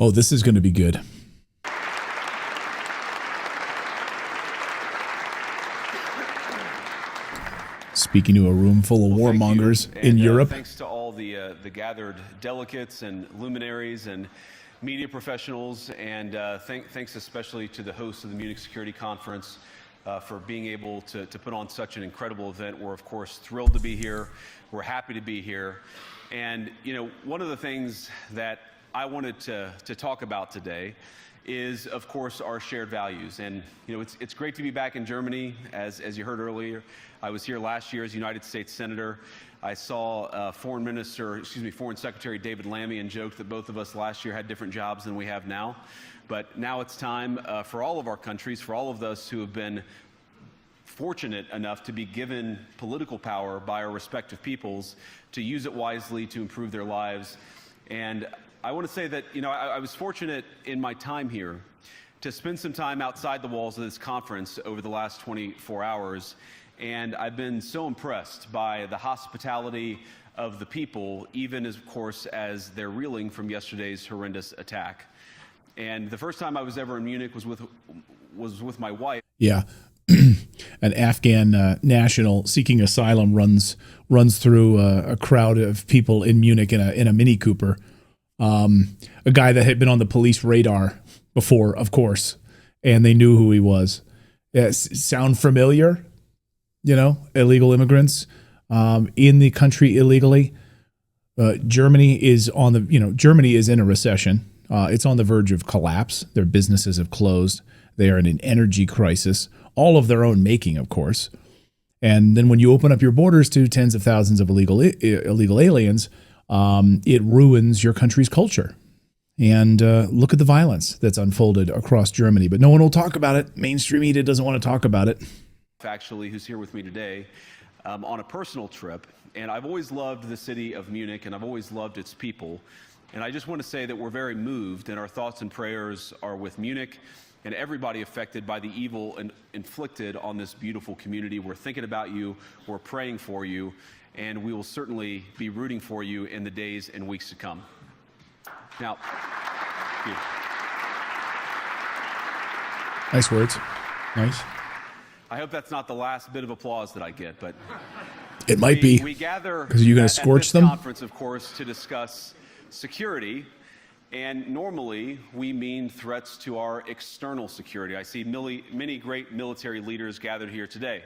Oh, this is going to be good. Speaking to a room full of warmongers in Europe. Thanks to all the gathered delegates and luminaries and media professionals, and thanks especially to the hosts of the Munich Security Conference for being able to put on such an incredible event. We're, of course, thrilled to be here. We're happy to be here. And, you know, one of the things that I wanted to talk about today is, of course, our shared values. And, you know, it's great to be back in Germany. As you heard earlier, I was here last year as United States Senator. I saw Foreign Secretary David Lammy and joked that both of us last year had different jobs than we have now. But now it's time for all of our countries, for all of us who have been fortunate enough to be given political power by our respective peoples, to use it wisely to improve their lives. And I want to say that, you know, I was fortunate in my time here to spend some time outside the walls of this conference over the last 24 hours. And I've been so impressed by the hospitality of the people, even as, of course, as they're reeling from yesterday's horrendous attack. And the first time I was ever in Munich was with my wife. Yeah. An Afghan national seeking asylum runs through a crowd of people in Munich in a Mini Cooper. A guy that had been on the police radar before, of course, and they knew who he was. Sound familiar? You know, illegal immigrants in the country illegally. Germany is in a recession. It's on the verge of collapse. Their businesses have closed. They are in an energy crisis, all of their own making, of course. And then when you open up your borders to tens of thousands of illegal aliens, it ruins your country's culture. And look at the violence that's unfolded across Germany. But no one will talk about it. Mainstream media doesn't want to talk about it. Actually, who's here with me today on a personal trip. And I've always loved the city of Munich, and I've always loved its people. And I just want to say that we're very moved, and our thoughts and prayers are with Munich and everybody affected by the evil inflicted on this beautiful community. We're thinking about you, we're praying for you, and we will certainly be rooting for you in the days and weeks to come. Now, nice words. Nice. I hope that's not the last bit of applause that I get, but it might be. We gather because you're going to scorch them. Conference, of course, to discuss security, and normally we mean threats to our external security. I see many great military leaders gathered here today.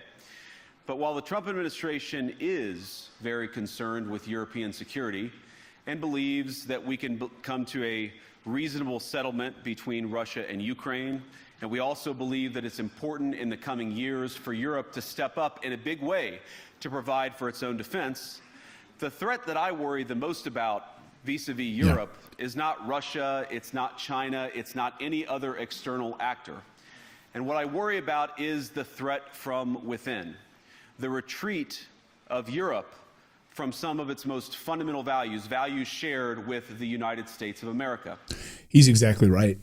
But while the Trump administration is very concerned with European security and believes that we can come to a reasonable settlement between Russia and Ukraine, and we also believe that it's important in the coming years for Europe to step up in a big way to provide for its own defense, the threat that I worry the most about vis-a-vis Europe is not Russia, it's not China, it's not any other external actor. And what I worry about is the threat from within, the retreat of Europe from some of its most fundamental values shared with the United States of America. He's exactly right.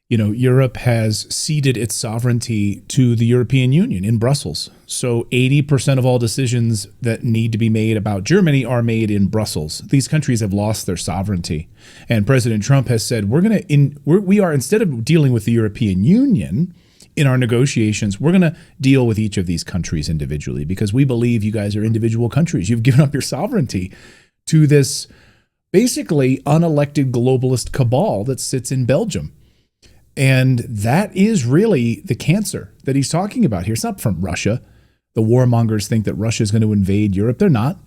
You know, Europe has ceded its sovereignty to the European Union in Brussels. So 80% of all decisions that need to be made about Germany are made in Brussels. These countries have lost their sovereignty. And President Trump has said, we are, instead of dealing with the European Union in our negotiations, we're going to deal with each of these countries individually because we believe you guys are individual countries. You've given up your sovereignty to this basically unelected globalist cabal that sits in Belgium. And that is really the cancer that he's talking about here. It's not from Russia. The warmongers think that Russia is going to invade Europe. They're not.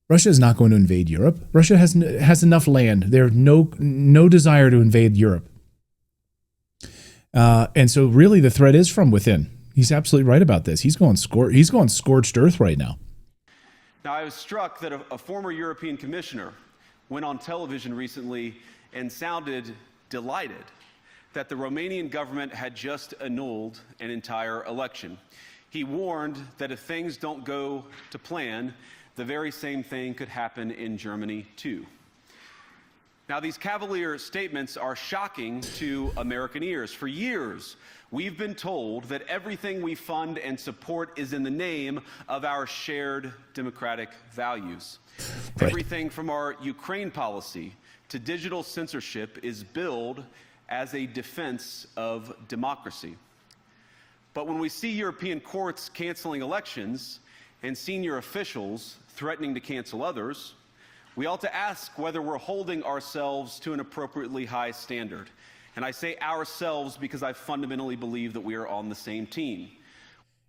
Russia is not going to invade Europe. Russia has enough land. They have no desire to invade Europe. And so really the threat is from within. He's absolutely right about this. He's going scorched earth right now. Now, I was struck that a former European commissioner went on television recently and sounded delighted that the Romanian government had just annulled an entire election. He warned that if things don't go to plan, the very same thing could happen in Germany too. Now, these cavalier statements are shocking to American ears. For years, we've been told that everything we fund and support is in the name of our shared democratic values. Right. Everything from our Ukraine policy to digital censorship is billed as a defense of democracy. But when we see European courts canceling elections and senior officials threatening to cancel others, we ought to ask whether we're holding ourselves to an appropriately high standard. And I say ourselves because I fundamentally believe that we are on the same team.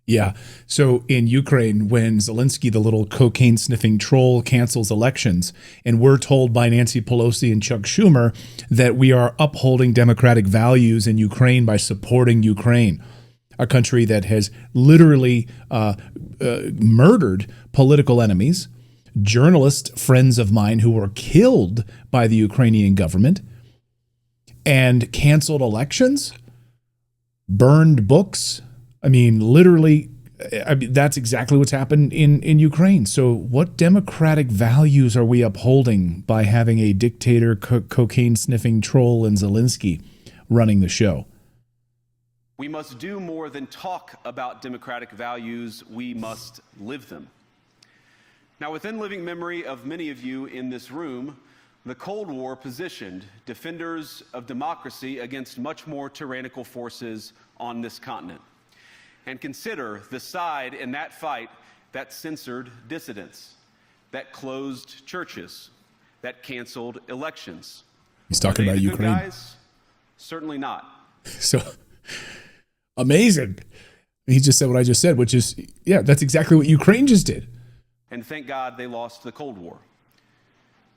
Yeah. So in Ukraine, when Zelensky, the little cocaine-sniffing troll, cancels elections, and we're told by Nancy Pelosi and Chuck Schumer that we are upholding democratic values in Ukraine by supporting Ukraine, a country that has literally murdered political enemies, journalist friends of mine who were killed by the Ukrainian government, and canceled elections, burned books. I mean, literally, that's exactly what's happened in Ukraine. So what democratic values are we upholding by having a dictator, cocaine-sniffing troll in Zelensky running the show? We must do more than talk about democratic values. We must live them. Now, within living memory of many of you in this room, the Cold War positioned defenders of democracy against much more tyrannical forces on this continent. And consider the side in that fight that censored dissidents, that closed churches, that canceled elections. He's talking about Ukraine. Guys? Certainly not. So amazing. He just said what I just said, which is, yeah, that's exactly what Ukraine just did. And thank God they lost the Cold War.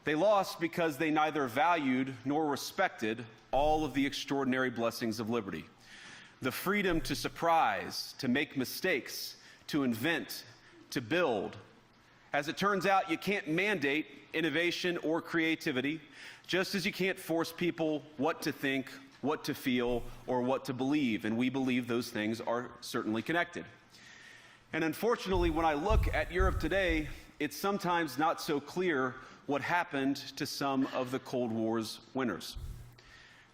They lost because they neither valued nor respected all of the extraordinary blessings of liberty. The freedom to surprise, to make mistakes, to invent, to build. As it turns out, you can't mandate innovation or creativity, just as you can't force people what to think, what to feel, or what to believe. And we believe those things are certainly connected. And unfortunately, when I look at Europe today, it's sometimes not so clear what happened to some of the Cold War's winners.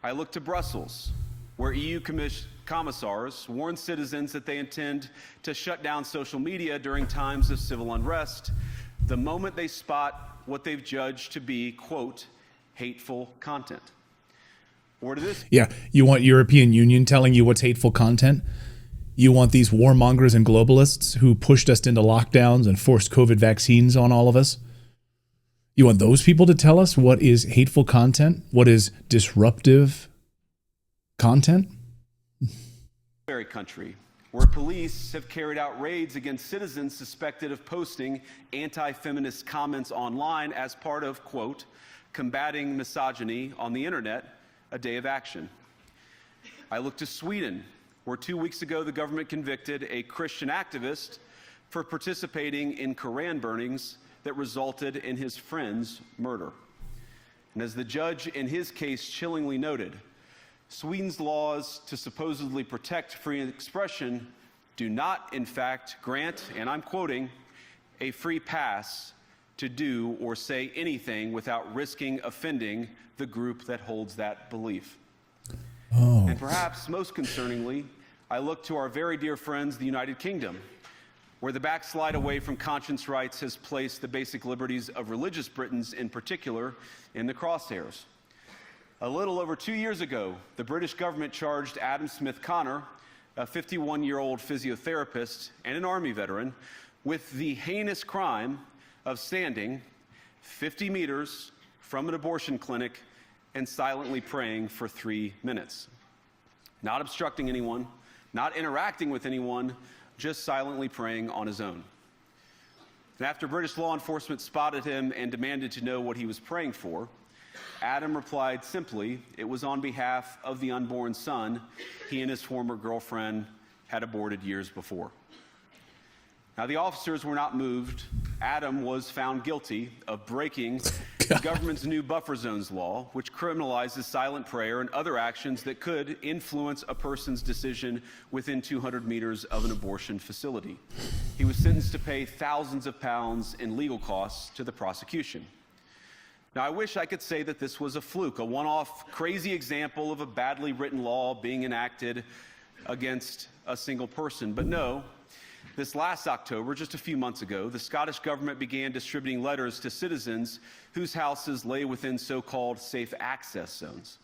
I look to Brussels, where EU commissars warn citizens that they intend to shut down social media during times of civil unrest the moment they spot what they've judged to be, quote, hateful content. Or to this. Yeah, you want European Union telling you what's hateful content? You want these warmongers and globalists who pushed us into lockdowns and forced COVID vaccines on all of us? You want those people to tell us what is hateful content? What is disruptive content? Very country where police have carried out raids against citizens suspected of posting anti-feminist comments online as part of, quote, combating misogyny on the internet, a day of action. I look to Sweden, where 2 weeks ago the government convicted a Christian activist for participating in Koran burnings that resulted in his friend's murder. And as the judge in his case chillingly noted, Sweden's laws to supposedly protect free expression do not, in fact, grant, and I'm quoting, a free pass to do or say anything without risking offending the group that holds that belief. Oh. And perhaps most concerningly, I look to our very dear friends, the United Kingdom, where the backslide away from conscience rights has placed the basic liberties of religious Britons in particular in the crosshairs. A little over 2 years ago, the British government charged Adam Smith Connor, a 51-year-old physiotherapist and an Army veteran, with the heinous crime of standing 50 meters from an abortion clinic and silently praying for 3 minutes. Not obstructing anyone, not interacting with anyone, just silently praying on his own. And after British law enforcement spotted him and demanded to know what he was praying for, Adam replied simply, it was on behalf of the unborn son he and his former girlfriend had aborted years before. Now, the officers were not moved. Adam was found guilty of breaking the government's new buffer zones law, which criminalizes silent prayer and other actions that could influence a person's decision within 200 meters of an abortion facility. He was sentenced to pay thousands of pounds in legal costs to the prosecution. Now, I wish I could say that this was a fluke, a one-off crazy example of a badly written law being enacted against a single person, but no. This last October, just a few months ago, the Scottish government began distributing letters to citizens whose houses lay within so-called safe access zones,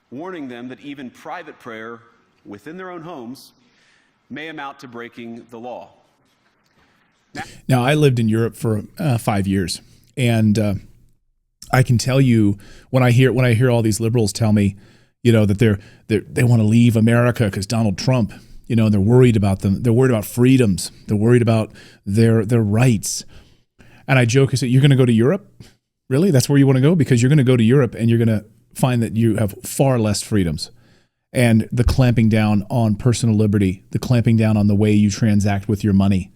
warning them that even private prayer within their own homes may amount to breaking the law. Now, I lived in Europe for 5 years, and I can tell you when I hear all these liberals tell me, that they want to leave America because Donald Trump, and they're worried about them. They're worried about freedoms. They're worried about their rights. And I joke, I say, you're going to go to Europe? Really? That's where you want to go? Because you're going to go to Europe and you're going to find that you have far less freedoms. And the clamping down on personal liberty, the clamping down on the way you transact with your money.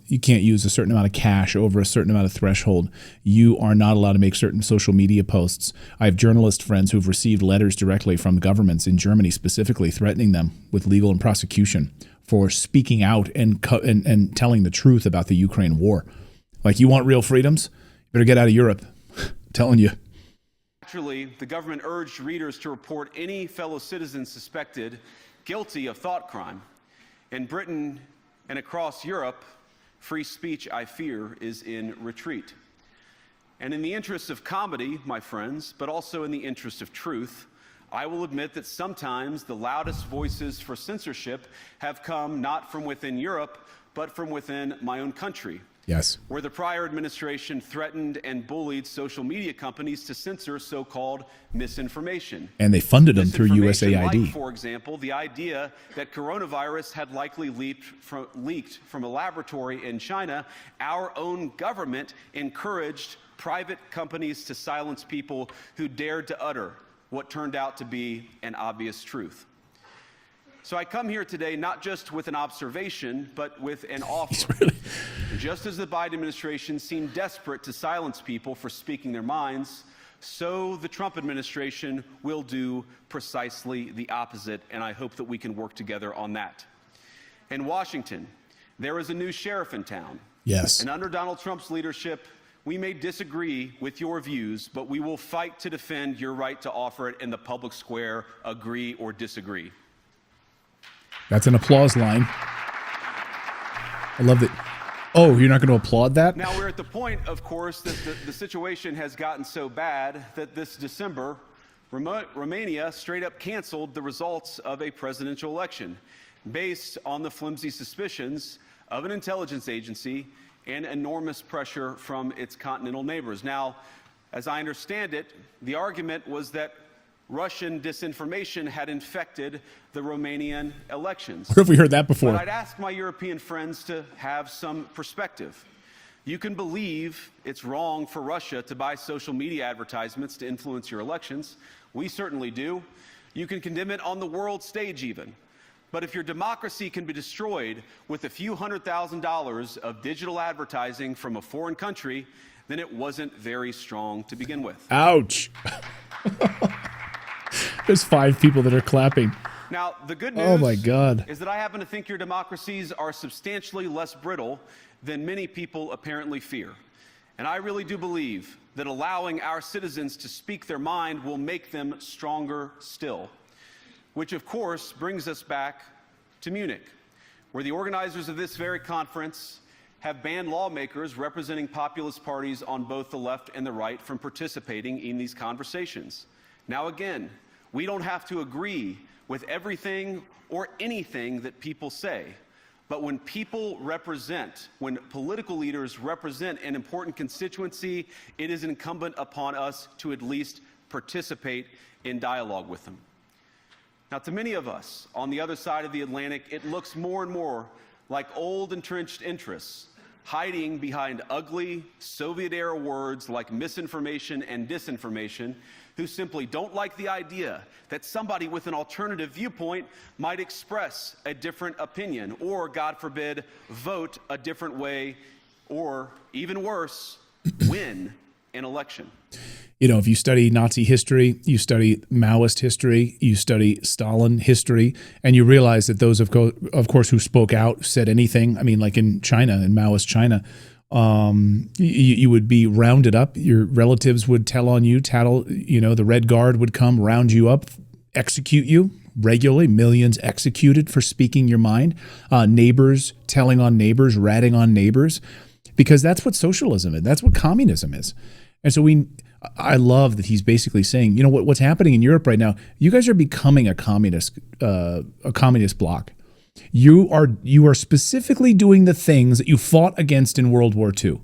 You can't use a certain amount of cash over a certain amount of threshold. You are not allowed to make certain social media posts. I have journalist friends who've received letters directly from governments in Germany specifically threatening them with legal and prosecution for speaking out and telling the truth about the Ukraine war. Like, you want real freedoms? You better get out of Europe. I'm telling you. Naturally, the government urged readers to report any fellow citizens suspected guilty of thought crime. In Britain and across Europe, free speech, I fear, is in retreat. And in the interest of comedy, my friends, but also in the interest of truth, I will admit that sometimes the loudest voices for censorship have come not from within Europe, but from within my own country. Yes. Where the prior administration threatened and bullied social media companies to censor so-called misinformation. And they funded them through USAID. Like, for example, the idea that coronavirus had likely leaked from a laboratory in China. Our own government encouraged private companies to silence people who dared to utter what turned out to be an obvious truth. So I come here today not just with an observation, but with an offer. Just as the Biden administration seemed desperate to silence people for speaking their minds, so the Trump administration will do precisely the opposite, and I hope that we can work together on that. In Washington, there is a new sheriff in town. Yes. And under Donald Trump's leadership, we may disagree with your views, but we will fight to defend your right to offer it in the public square, agree or disagree. That's an applause line. I love that. Oh, you're not going to applaud that? Now, we're at the point, of course, that the situation has gotten so bad that this December, Romania straight up canceled the results of a presidential election based on the flimsy suspicions of an intelligence agency and enormous pressure from its continental neighbors. Now, as I understand it, the argument was that Russian disinformation had infected the Romanian elections. Where have we heard that before? But I'd ask my European friends to have some perspective. You can believe it's wrong for Russia to buy social media advertisements to influence your elections. We certainly do. You can condemn it on the world stage even. But if your democracy can be destroyed with a few $100,000 of digital advertising from a foreign country, then it wasn't very strong to begin with. Ouch. There's 5 people that are clapping. Now, the good news my God. is that I happen to think your democracies are substantially less brittle than many people apparently fear. And I really do believe that allowing our citizens to speak their mind will make them stronger still. Which, of course, brings us back to Munich, where the organizers of this very conference have banned lawmakers representing populist parties on both the left and the right from participating in these conversations. Now, again, we don't have to agree with everything or anything that people say. But when when political leaders represent an important constituency, it is incumbent upon us to at least participate in dialogue with them. Now, to many of us on the other side of the Atlantic, it looks more and more like old entrenched interests hiding behind ugly Soviet-era words like misinformation and disinformation, who simply don't like the idea that somebody with an alternative viewpoint might express a different opinion or, God forbid, vote a different way or, even worse, win an election. If you study Nazi history, you study Maoist history, you study Stalin history, and you realize that those, of course, who spoke out, said anything, I mean, like in China, in Maoist China, you would be rounded up. Your relatives would tell on you, tattle, the Red Guard would come round you up execute you regularly, millions executed for speaking your mind, neighbors telling on neighbors, ratting on neighbors, because that's what socialism is. That's what communism is. And so I love that he's basically saying, you know, what's happening in Europe right now, you guys are becoming a communist bloc. You are specifically doing the things that you fought against in World War II.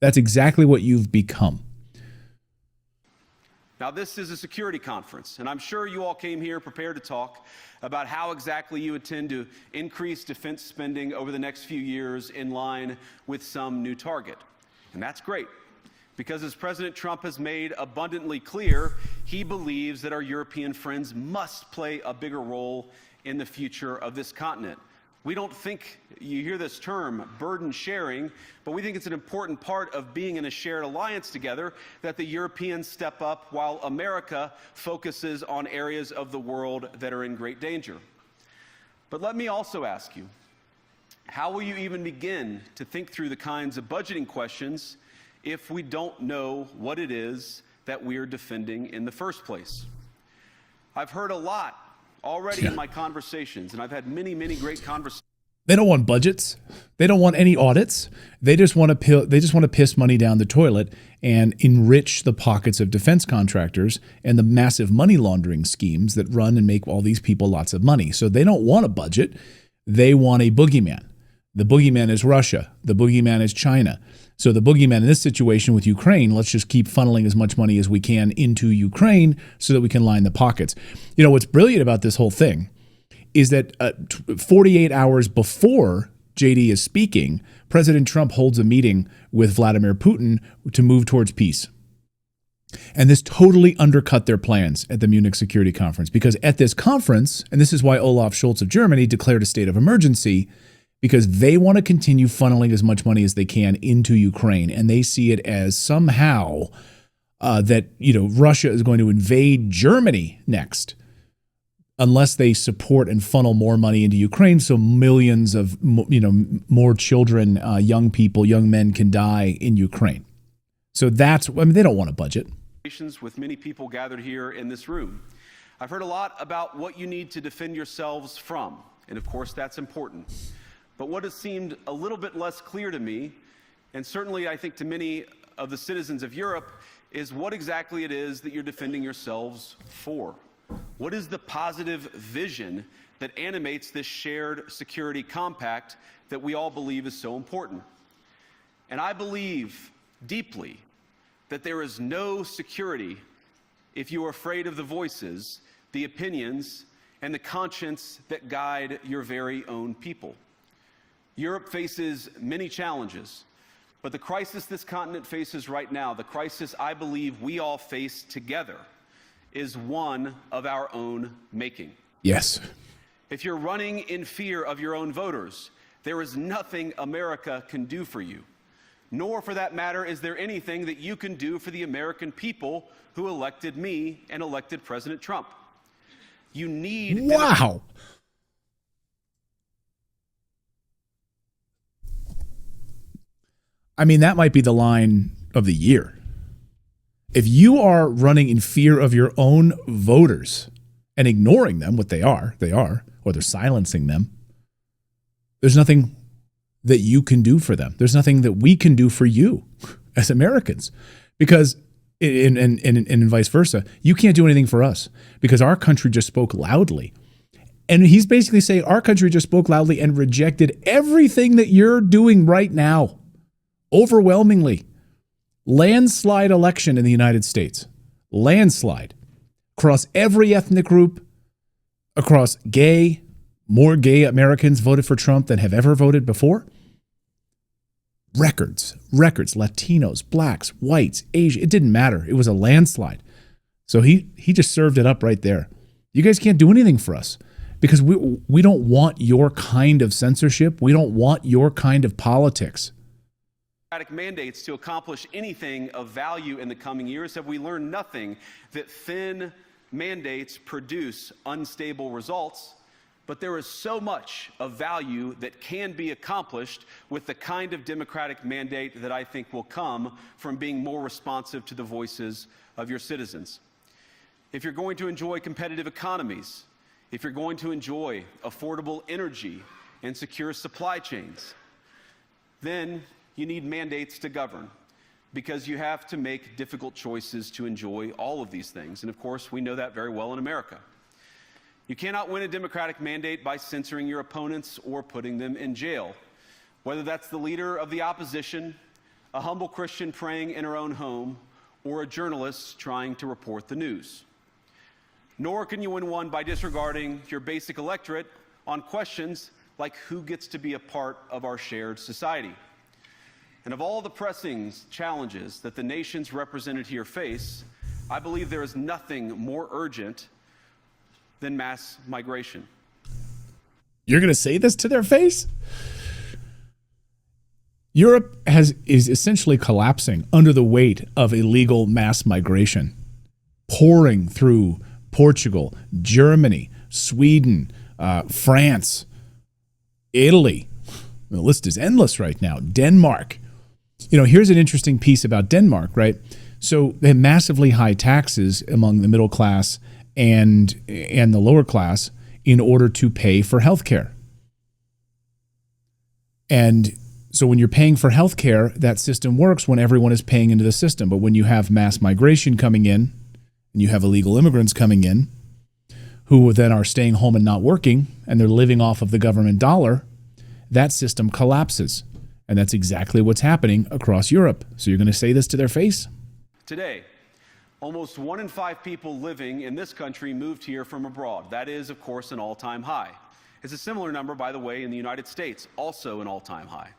That's exactly what you've become. Now, this is a security conference, and I'm sure you all came here prepared to talk about how exactly you intend to increase defense spending over the next few years in line with some new target. And that's great, because as President Trump has made abundantly clear, he believes that our European friends must play a bigger role in the future of this continent. We don't think, you hear this term, burden sharing, but we think it's an important part of being in a shared alliance together that the Europeans step up while America focuses on areas of the world that are in great danger. But let me also ask you, how will you even begin to think through the kinds of budgeting questions if we don't know what it is that we're defending in the first place? I've heard a lot already in my conversations, and I've had many, many great conversations. They don't want budgets. They don't want any audits. They just want to piss money down the toilet and enrich the pockets of defense contractors and the massive money laundering schemes that run and make all these people lots of money. So they don't want a budget. They want a boogeyman. The boogeyman is Russia. The boogeyman is China. So the boogeyman in this situation with Ukraine, let's just keep funneling as much money as we can into Ukraine so that we can line the pockets. You know, what's brilliant about this whole thing is that 48 hours before JD is speaking, President Trump holds a meeting with Vladimir Putin to move towards peace. And this totally undercut their plans at the Munich Security Conference, because at this conference, and this is why Olaf Scholz of Germany declared a state of emergency, because they want to continue funneling as much money as they can into Ukraine. And they see it as somehow that, you know, Russia is going to invade Germany next unless they support and funnel more money into Ukraine so millions of, you know, more children, young people, young men can die in Ukraine. So that's, I mean, they don't want a budget. With many people gathered here in this room, I've heard a lot about what you need to defend yourselves from. And of course, that's important. But what has seemed a little bit less clear to me, and certainly I think to many of the citizens of Europe, is what exactly it is that you're defending yourselves for. What is the positive vision that animates this shared security compact that we all believe is so important? And I believe deeply that there is no security if you are afraid of the voices, the opinions, and the conscience that guide your very own people. Europe faces many challenges, but the crisis this continent faces right now, the crisis I believe we all face together, is one of our own making. Yes. If you're running in fear of your own voters, there is nothing America can do for you, nor for that matter is there anything that you can do for the American people who elected me and elected President Trump. You need... Wow. I mean, that might be the line of the year. If you are running in fear of your own voters and ignoring them, what they are, or they're silencing them, there's nothing that you can do for them. There's nothing that we can do for you as Americans, because, and vice versa, you can't do anything for us because our country just spoke loudly. And he's basically saying our country just spoke loudly and rejected everything that you're doing right now. Overwhelmingly. Landslide election in the United States. Landslide. Across every ethnic group, across gay, more gay Americans voted for Trump than have ever voted before. Records, Latinos, blacks, whites, Asian, it didn't matter. It was a landslide. So he just served it up right there. You guys can't do anything for us because we don't want your kind of censorship. We don't want your kind of politics. Mandates to accomplish anything of value in the coming years, have we learned nothing that thin mandates produce unstable results, but there is so much of value that can be accomplished with the kind of democratic mandate that I think will come from being more responsive to the voices of your citizens. if you're going to enjoy competitive economies, if you're going to enjoy affordable energy and secure supply chains, then you need mandates to govern, because you have to make difficult choices to enjoy all of these things. And of course, we know that very well in America. You cannot win a democratic mandate by censoring your opponents or putting them in jail, whether that's the leader of the opposition, a humble Christian praying in her own home, or a journalist trying to report the news. Nor can you win one by disregarding your basic electorate on questions like who gets to be a part of our shared society. And of all the pressing challenges that the nations represented here face, I believe there is nothing more urgent than mass migration. You're going to say this to their face? Europe is essentially collapsing under the weight of illegal mass migration, pouring through Portugal, Germany, Sweden, France, Italy. The list is endless right now. Denmark. Here's an interesting piece about Denmark, right? So they have massively high taxes among the middle class and the lower class in order to pay for health care. And so when you're paying for health care, that system works when everyone is paying into the system. But when you have mass migration coming in and you have illegal immigrants coming in who then are staying home and not working and they're living off of the government dollar, that system collapses. And that's exactly what's happening across Europe. So you're going to say this to their face? Today, almost 1 in 5 people living in this country moved here from abroad. That is, of course, an all-time high. It's a similar number, by the way, in the United States, also an all-time high.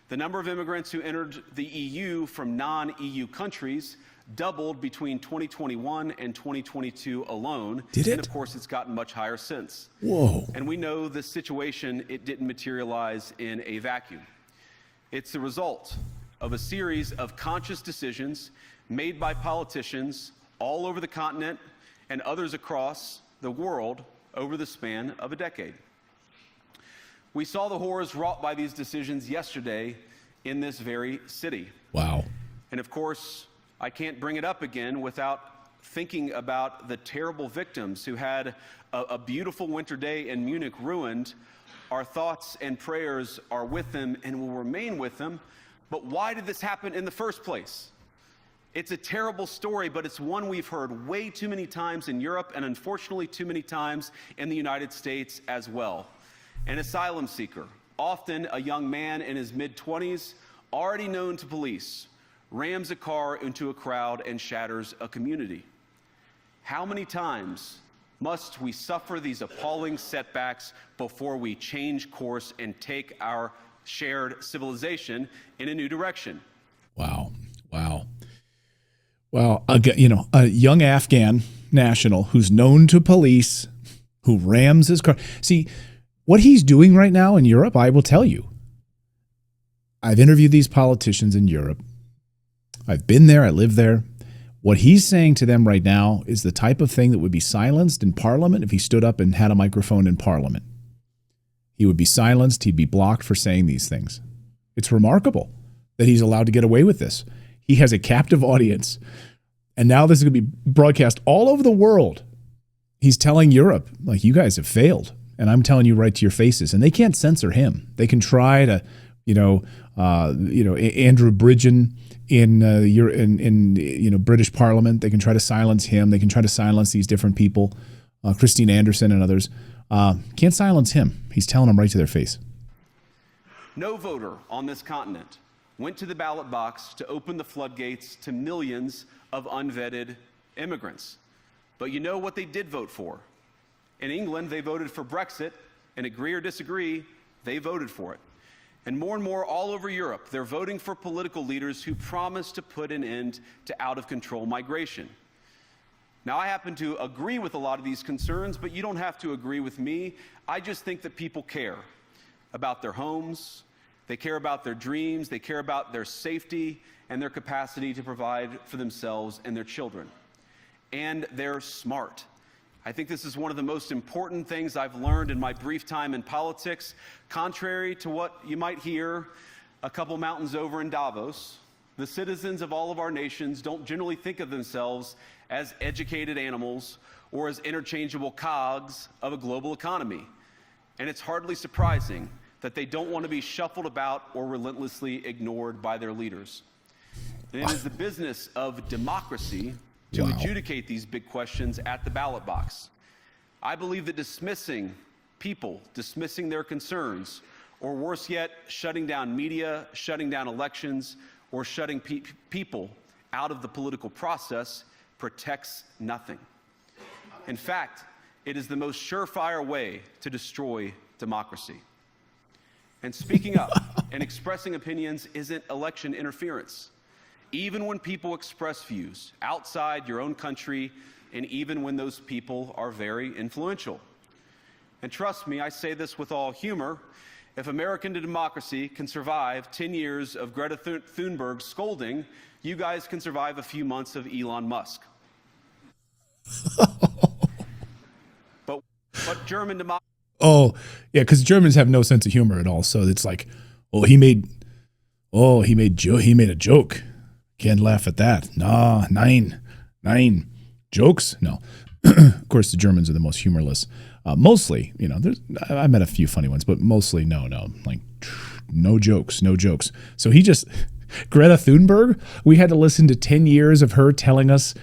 The number of immigrants who entered the EU from non-EU countries doubled between 2021 and 2022 alone. Did it? And of course, it's gotten much higher since. Whoa. And we know the situation, it didn't materialize in a vacuum. It's the result of a series of conscious decisions made by politicians all over the continent and others across the world over the span of a decade. We saw the horrors wrought by these decisions yesterday in this very city. Wow. And of course, I can't bring it up again without thinking about the terrible victims who had a beautiful winter day in Munich ruined. Our thoughts and prayers are with them and will remain with them. But why did this happen in the first place? It's a terrible story, but it's one we've heard way too many times in Europe and unfortunately too many times in the United States as well. An asylum seeker, often a young man in his mid-20s, already known to police, rams a car into a crowd and shatters a community. How many times must we suffer these appalling setbacks before we change course and take our shared civilization in a new direction? Wow. Wow. Well, a young Afghan national who's known to police, who rams his car. See, what he's doing right now in Europe, I will tell you. I've interviewed these politicians in Europe. I've been there. I live there. What he's saying to them right now is the type of thing that would be silenced in Parliament if he stood up and had a microphone in Parliament. He would be silenced. He'd be blocked for saying these things. It's remarkable that he's allowed to get away with this. He has a captive audience. And now this is going to be broadcast all over the world. He's telling Europe, like, you guys have failed. And I'm telling you right to your faces. And they can't censor him. They can try to, Andrew Bridgen in British Parliament. They can try to silence him. They can try to silence these different people, Christine Anderson and others. Can't silence him. He's telling them right to their face. No voter on this continent went to the ballot box to open the floodgates to millions of unvetted immigrants. But you know what they did vote for? In England, they voted for Brexit, and agree or disagree, they voted for it. And more all over Europe, they're voting for political leaders who promise to put an end to out-of-control migration. Now, I happen to agree with a lot of these concerns, but you don't have to agree with me. I just think that people care about their homes, they care about their dreams, they care about their safety and their capacity to provide for themselves and their children. And they're smart. I think this is one of the most important things I've learned in my brief time in politics. Contrary to what you might hear a couple mountains over in Davos, the citizens of all of our nations don't generally think of themselves as educated animals or as interchangeable cogs of a global economy. And it's hardly surprising that they don't want to be shuffled about or relentlessly ignored by their leaders. And it is the business of democracy to adjudicate these big questions at the ballot box. I believe that dismissing people, dismissing their concerns, or worse yet, shutting down media, shutting down elections, or shutting people out of the political process protects nothing. In fact, it is the most surefire way to destroy democracy. And speaking up and expressing opinions isn't election interference. Even when people express views outside your own country, and even when those people are very influential. And trust me, I say this with all humor, if American democracy can survive 10 years of Greta Thunberg scolding, you guys can survive a few months of Elon Musk. but German democracy. Oh, yeah, because Germans have no sense of humor at all. So it's like, he made a joke. Can't laugh at that. Nah, nine jokes. No, of course the Germans are the most humorless. Mostly, I met a few funny ones, but mostly no, like no jokes. So Greta Thunberg, we had to listen to 10 years of her telling us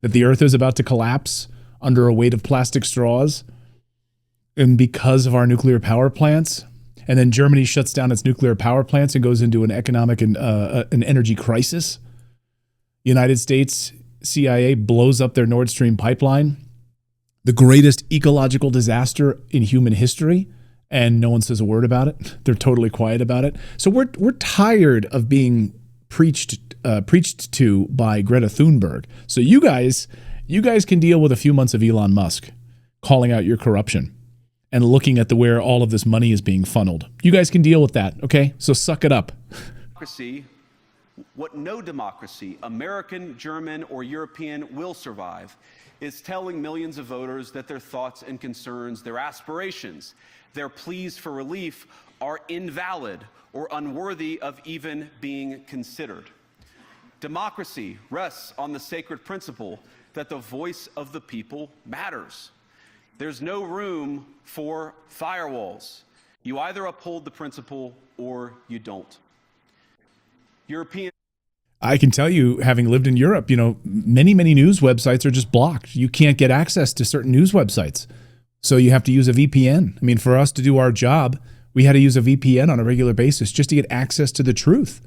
that the earth is about to collapse under a weight of plastic straws, and because of our nuclear power plants. And then Germany shuts down its nuclear power plants and goes into an economic and an energy crisis. United States CIA blows up their Nord Stream pipeline, the greatest ecological disaster in human history, and no one says a word about it. They're totally quiet about it. So we're tired of being preached to by Greta Thunberg. So you guys can deal with a few months of Elon Musk calling out your corruption and looking at where all of this money is being funneled. You guys can deal with that, okay? So suck it up. What no democracy, American, German, or European, will survive is telling millions of voters that their thoughts and concerns, their aspirations, their pleas for relief are invalid or unworthy of even being considered. Democracy rests on the sacred principle that the voice of the people matters. There's no room for firewalls. You either uphold the principle or you don't. I can tell you, having lived in Europe, many news websites are just blocked. You can't get access to certain news websites. So you have to use a VPN. I mean, for us to do our job, we had to use a VPN on a regular basis just to get access to the truth.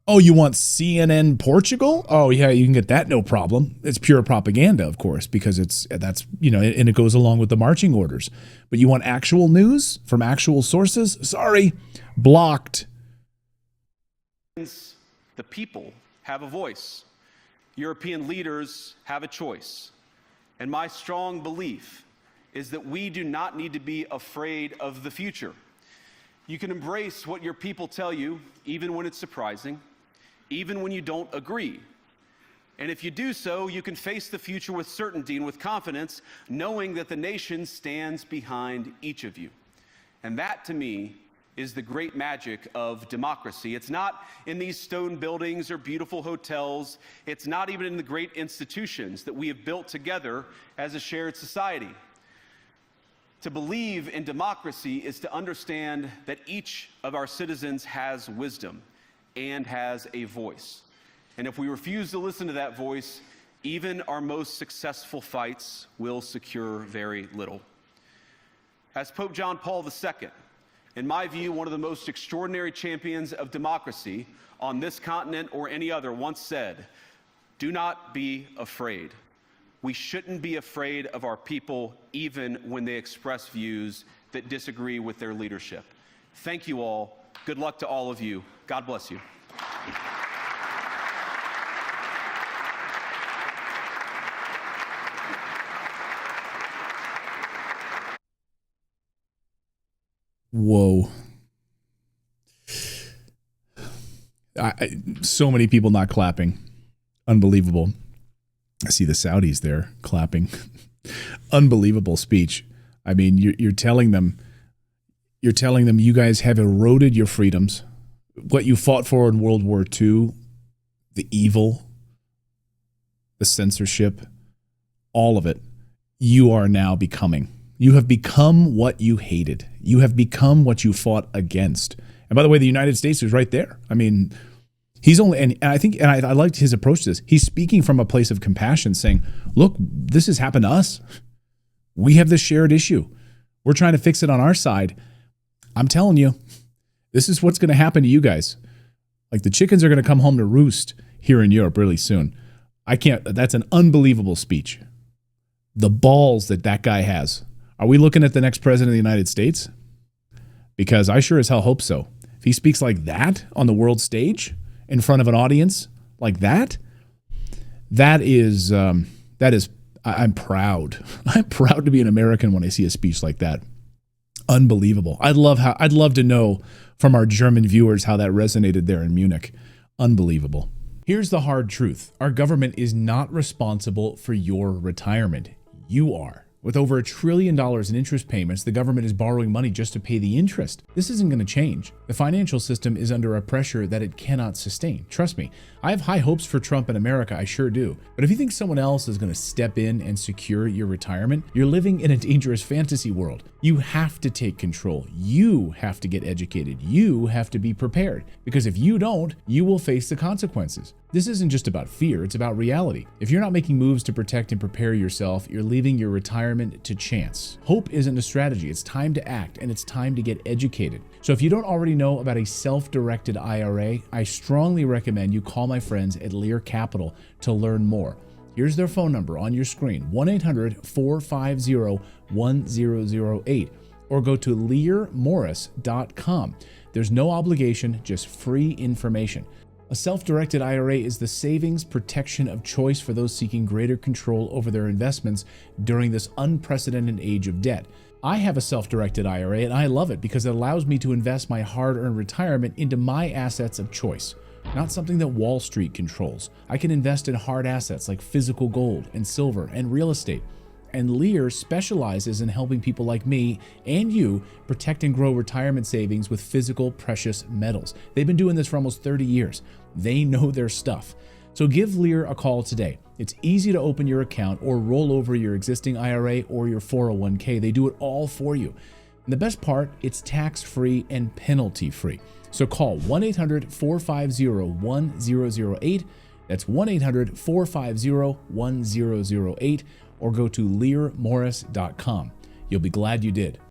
Oh, you want CNN Portugal? Oh, yeah, you can get that, no problem. It's pure propaganda, of course, because and it goes along with the marching orders. But you want actual news from actual sources? Sorry, blocked. The people have a voice. European leaders have a choice. And my strong belief is that we do not need to be afraid of the future. You can embrace what your people tell you, even when it's surprising, even when you don't agree. And if you do so, you can face the future with certainty and with confidence, knowing that the nation stands behind each of you. And that, to me, is the great magic of democracy. It's not in these stone buildings or beautiful hotels. It's not even in the great institutions that we have built together as a shared society. To believe in democracy is to understand that each of our citizens has wisdom and has a voice. And if we refuse to listen to that voice, even our most successful fights will secure very little. As Pope John Paul II, in my view, one of the most extraordinary champions of democracy on this continent or any other, once said, "Do not be afraid." We shouldn't be afraid of our people, even when they express views that disagree with their leadership. Thank you all. Good luck to all of you. God bless you. Whoa. So many people not clapping. Unbelievable. I see the Saudis there clapping. Unbelievable speech. I mean, you're telling them you guys have eroded your freedoms. What you fought for in World War II, the evil, the censorship, all of it, you are now becoming. You have become what you hated. You have become what you fought against. And by the way, the United States is right there. I mean, he's only, and I think, and I liked his approach to this. He's speaking from a place of compassion, saying, look, this has happened to us. We have this shared issue. We're trying to fix it on our side. I'm telling you, this is what's going to happen to you guys. Like, the chickens are going to come home to roost here in Europe really soon. That's an unbelievable speech. The balls that guy has. Are we looking at the next president of the United States? Because I sure as hell hope so. If he speaks like that on the world stage in front of an audience like that, I'm proud. I'm proud to be an American when I see a speech like that. Unbelievable. I'd love to know from our German viewers how that resonated there in Munich. Unbelievable. Here's the hard truth. Our government is not responsible for your retirement. You are. With over $1 trillion in interest payments, the government is borrowing money just to pay the interest. This isn't going to change. The financial system is under a pressure that it cannot sustain. Trust me, I have high hopes for Trump in America, I sure do. But if you think someone else is going to step in and secure your retirement, you're living in a dangerous fantasy world. You have to take control. You have to get educated. You have to be prepared. Because if you don't, you will face the consequences. This isn't just about fear, it's about reality. If you're not making moves to protect and prepare yourself, you're leaving your retirement to chance. Hope isn't a strategy. It's time to act, and it's time to get educated. So if you don't already know about a self-directed IRA, I strongly recommend you call my friends at Lear Capital to learn more. Here's their phone number on your screen, 1-800-450-1008, or go to learmorris.com. There's no obligation, just free information. A self-directed IRA is the savings protection of choice for those seeking greater control over their investments during this unprecedented age of debt. I have a self-directed IRA and I love it because it allows me to invest my hard-earned retirement into my assets of choice, not something that Wall Street controls. I can invest in hard assets like physical gold and silver and real estate. And Lear specializes in helping people like me and you protect and grow retirement savings with physical precious metals. They've been doing this for almost 30 years. They know their stuff. So give Lear a call today. It's easy to open your account or roll over your existing IRA or your 401k. They do it all for you. And the best part, it's tax-free and penalty-free. So call 1-800-450-1008. That's 1-800-450-1008. Or go to learmorris.com. You'll be glad you did.